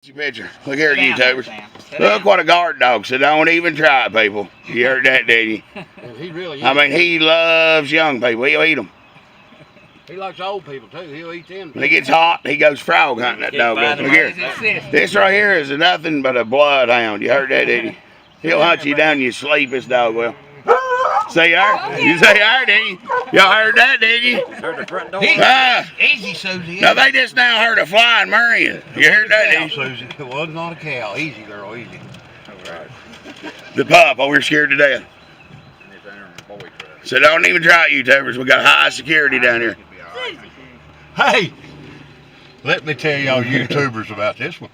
Your picture. Look here, YouTubers. Look what a guard dog said. Don't even try it, people. You heard that, did you? And he really I mean, he loves young people. He'll eat them. He likes old people, too. He'll eat them. When it gets hot, he goes frog hunting, that dog. Look here. This right here is nothing but a bloodhound. You heard that, did you? He'll hunt you down in your sleep, this dog will. Say her? You say her, did you? Y'all heard that, did you? Heard the front door. Easy, Susie. Now, they just now heard a flying Marion. You heard that, did you? Susie. It was not a cow. Easy, girl, easy. All right. The pup, oh, we're scared to death. So don't even try it, YouTubers. We got high security down here. Hey, let me tell y'all YouTubers about this one.